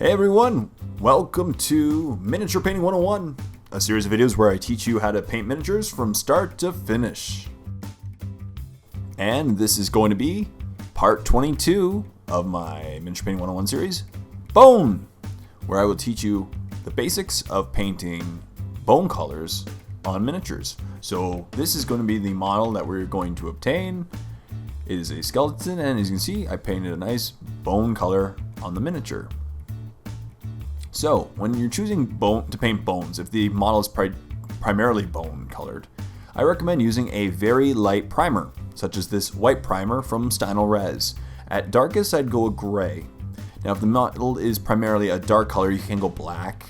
Hey everyone, welcome to Miniature Painting 101, a series of videos where I teach you how to paint miniatures from start to finish. And this is going to be part 22 of my Miniature Painting 101 series, Bone, where I will teach you the basics of painting bone colors on miniatures. So this is going to be the model that we're going to obtain. It is a skeleton, and as you can see, I painted a nice bone color on the miniature. So, when you're choosing to paint bones, if the model is primarily bone colored, I recommend using a very light primer, such as this white primer from Stynylrez. At darkest, I'd go a gray. Now, if the model is primarily a dark color, you can go black,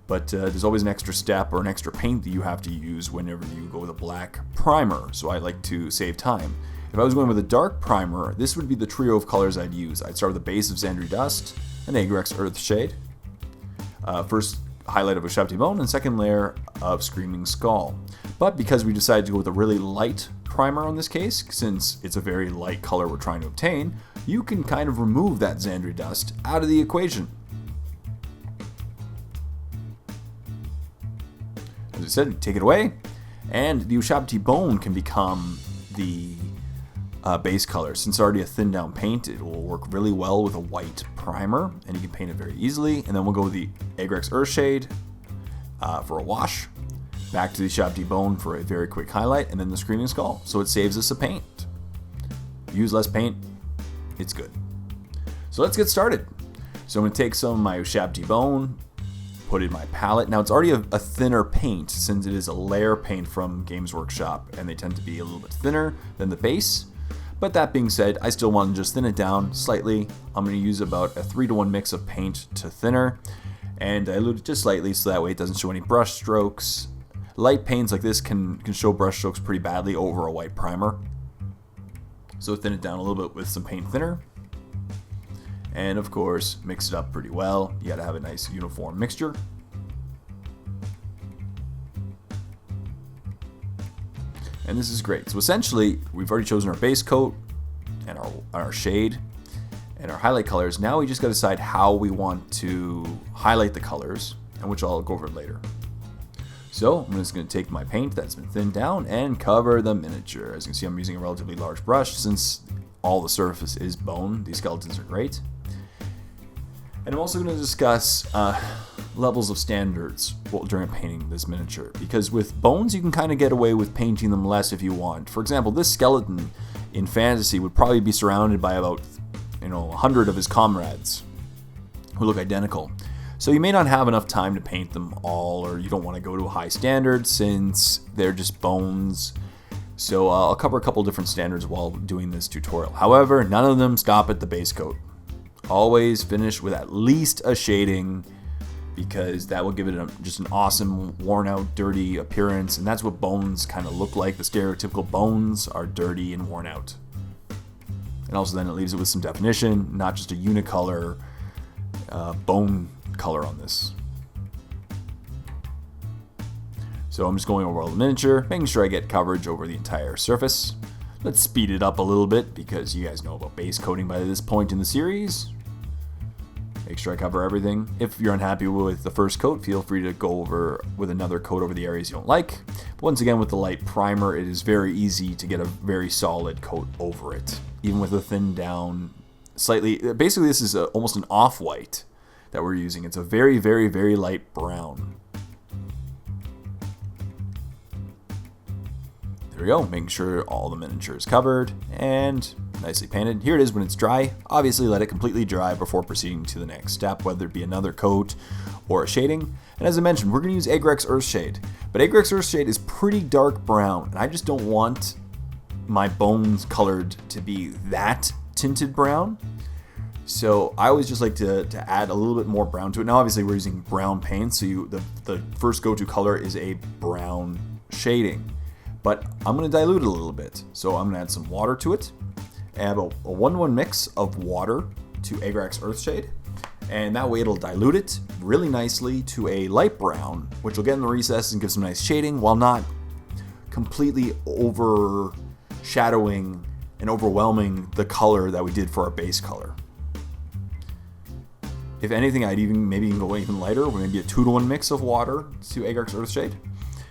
but there's always an extra step or an extra paint that you have to use whenever you go with a black primer, so I like to save time. If I was going with a dark primer, this would be the trio of colors I'd use. I'd start with the base of Zandri Dust, an Agrax Earthshade, first highlight of Ushabti Bone, and second layer of Screaming Skull. But because we decided to go with a really light primer on this case, since it's a very light color we're trying to obtain, you can kind of remove that Zandri Dust out of the equation. As I said, take it away, and the Ushabti Bone can become the base color. Since it's already a thin down paint, it will work really well with a white primer, and you can paint it very easily. And then we'll go with the Agrax Earthshade for a wash, back to the Ushabti Bone for a very quick highlight, and then the Screaming Skull. So it saves us a paint. Use less paint, it's good. So let's get started. So I'm going to take some of my Ushabti Bone, put it in my palette. Now it's already a thinner paint since it is a layer paint from Games Workshop, and they tend to be a little bit thinner than the base. But that being said, I still want to just thin it down slightly. I'm going to use about a 3-to-1 mix of paint to thinner and dilute it just slightly so that way it doesn't show any brush strokes. Light paints like this can show brush strokes pretty badly over a white primer. So thin it down a little bit with some paint thinner. And of course, mix it up pretty well. You got to have a nice uniform mixture. And this is great. So essentially, we've already chosen our base coat and our shade and our highlight colors. Now we just got to decide how we want to highlight the colors, and which I'll go over later. So I'm just going to take my paint that's been thinned down and cover the miniature. As you can see, I'm using a relatively large brush since all the surface is bone. These skeletons are great. And I'm also going to discuss levels of standards during painting this miniature, because with bones you can kind of get away with painting them less if you want. For example, this skeleton in fantasy would probably be surrounded by about 100 of his comrades who look identical. So you may not have enough time to paint them all, or you don't want to go to a high standard since they're just bones. So I'll cover a couple different standards while doing this tutorial. However, none of them stop at the base coat. Always finish with at least a shading, because that will give it just an awesome, worn out, dirty appearance. And that's what bones kind of look like. The stereotypical bones are dirty and worn out. And also then it leaves it with some definition, not just a unicolor bone color on this. So I'm just going over all the miniature, making sure I get coverage over the entire surface. Let's speed it up a little bit because you guys know about base coating by this point in the series. Make sure I cover everything. If you're unhappy with the first coat, feel free to go over with another coat over the areas you don't like. But once again, with the light primer, it is very easy to get a very solid coat over it, even with a thin down, slightly. Basically, this is almost an off-white that we're using. It's a very, very, very light brown. There we go, making sure all the miniature is covered and nicely painted. Here it is when it's dry. Obviously let it completely dry before proceeding to the next step, whether it be another coat or a shading. And as I mentioned, we're going to use Agrax Earthshade. But Agrax Earthshade is pretty dark brown, and I just don't want my bones colored to be that tinted brown. So I always just like to add a little bit more brown to it. Now obviously we're using brown paint, so the first go-to color is a brown shading. But I'm going to dilute it a little bit. So I'm going to add some water to it. Add a 1-to-1 mix of water to Agrax Earthshade. And that way it'll dilute it really nicely to a light brown, which will get in the recesses and give some nice shading while not completely overshadowing and overwhelming the color that we did for our base color. If anything, I'd maybe go even lighter, or maybe a 2-to-1 mix of water to Agaric's Earthshade.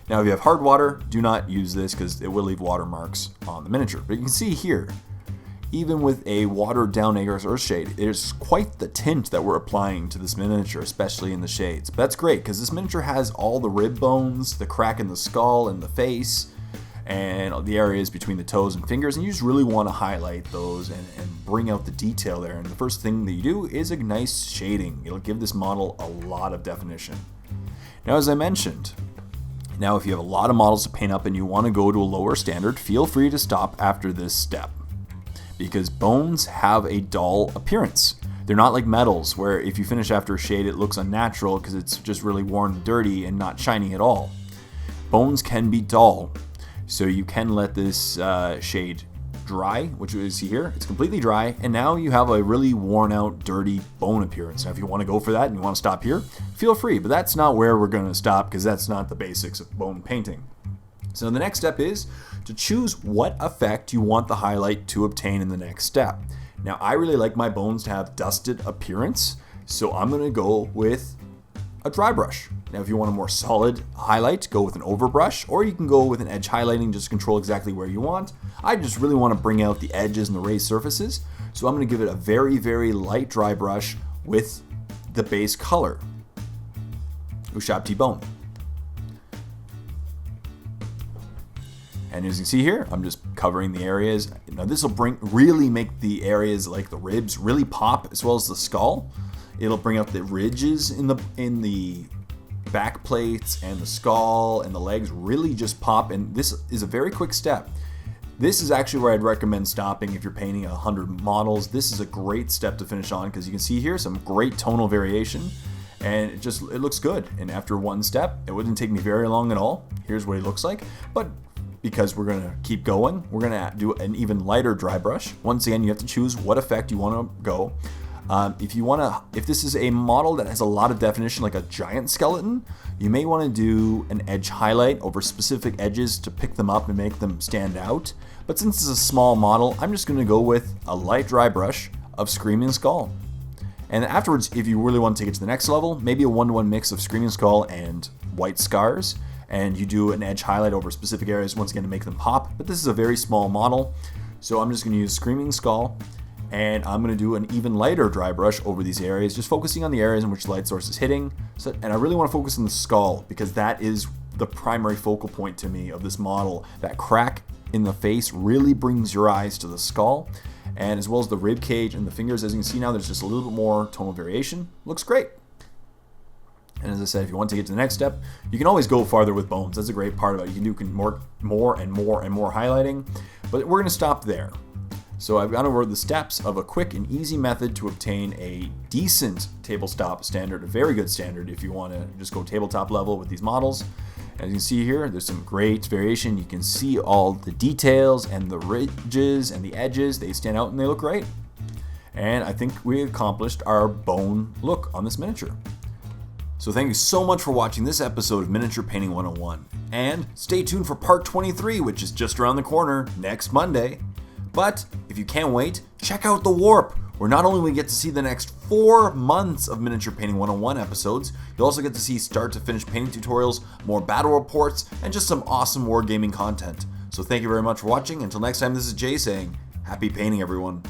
Now, if you have hard water, do not use this because it will leave watermarks on the miniature. But you can see here, even with a watered down Agaric's Earthshade, there's quite the tint that we're applying to this miniature, especially in the shades. But that's great because this miniature has all the rib bones, the crack in the skull and the face, and the areas between the toes and fingers, and you just really want to highlight those and bring out the detail there. And the first thing that you do is a nice shading. It'll give this model a lot of definition. Now, as I mentioned, now if you have a lot of models to paint up and you want to go to a lower standard, feel free to stop after this step, because bones have a dull appearance. They're not like metals, where if you finish after a shade, it looks unnatural because it's just really worn and dirty and not shiny at all. Bones can be dull, so you can let this shade dry, which you see here. It's completely dry, and now you have a really worn out, dirty bone appearance. Now, if you want to go for that and you want to stop here, feel free, but that's not where we're going to stop because that's not the basics of bone painting. So the next step is to choose what effect you want the highlight to obtain in the next step. Now, I really like my bones to have dusted appearance, so I'm going to go with a dry brush. Now, if you want a more solid highlight, go with an overbrush, or you can go with an edge highlighting just to control exactly where you want. I just really want to bring out the edges and the raised surfaces, so I'm going to give it a very, very light dry brush with the base color, Ushabti Bone. And as you can see here, I'm just covering the areas. Now, this will really make the areas like the ribs really pop, as well as the skull. It'll bring out the ridges in the back plates and the skull and the legs really just pop, and this is a very quick step. This is actually where I'd recommend stopping if you're painting 100 models. This is a great step to finish on because you can see here some great tonal variation, and it looks good. And after one step, it wouldn't take me very long at all. Here's what it looks like, but because we're going to keep going, we're going to do an even lighter dry brush. Once again, you have to choose what effect you want to go. If this is a model that has a lot of definition, like a giant skeleton, you may want to do an edge highlight over specific edges to pick them up and make them stand out. But since it's a small model, I'm just going to go with a light dry brush of Screaming Skull. And afterwards, if you really want to take it to the next level, maybe a 1-to-1 mix of Screaming Skull and White Scars, and you do an edge highlight over specific areas once again to make them pop. But this is a very small model, so I'm just going to use Screaming Skull, and I'm going to do an even lighter dry brush over these areas, just focusing on the areas in which the light source is hitting. And I really want to focus on the skull because that is the primary focal point to me of this model. That crack in the face really brings your eyes to the skull, and as well as the rib cage and the fingers. As you can see now, there's just a little bit more tonal variation. Looks great. And as I said, if you want to get to the next step, you can always go farther with bones. That's a great part about it. You can do more and more highlighting, but we're going to stop there. So I've gone over the steps of a quick and easy method to obtain a decent tabletop standard, a very good standard if you want to just go tabletop level with these models. As you can see here, there's some great variation. You can see all the details and the ridges and the edges. They stand out and they look great. And I think we accomplished our bone look on this miniature. So thank you so much for watching this episode of Miniature Painting 101. And stay tuned for part 23, which is just around the corner next Monday. But if you can't wait, check out The Warp, where not only we get to see the next 4 months of Miniature Painting 101 episodes, you'll also get to see start to finish painting tutorials, more battle reports, and just some awesome wargaming content. So thank you very much for watching. Until next time, this is Jay saying, happy painting, everyone.